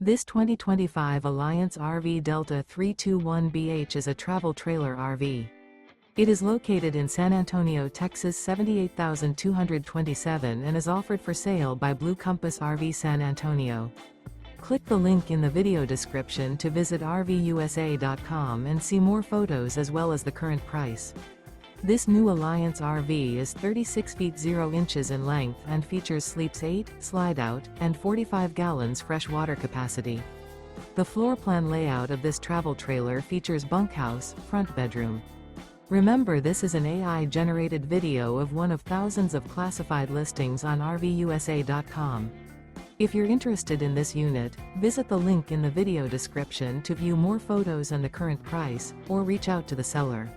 This 2025 Alliance RV Delta 321BH is a travel trailer RV. It is located in San Antonio, Texas 78227 and is offered for sale by Blue Compass RV San Antonio. Click the link in the video description to visit RVUSA.com and see more photos as well as the current price. This new Alliance RV is 36 feet 0 inches in length and features sleeps 8, slide-out, and 45 gallons fresh water capacity. The floor plan layout of this travel trailer features bunkhouse, front bedroom. Remember, this is an AI-generated video of one of thousands of classified listings on RVUSA.com. If you're interested in this unit, visit the link in the video description to view more photos and the current price, or reach out to the seller.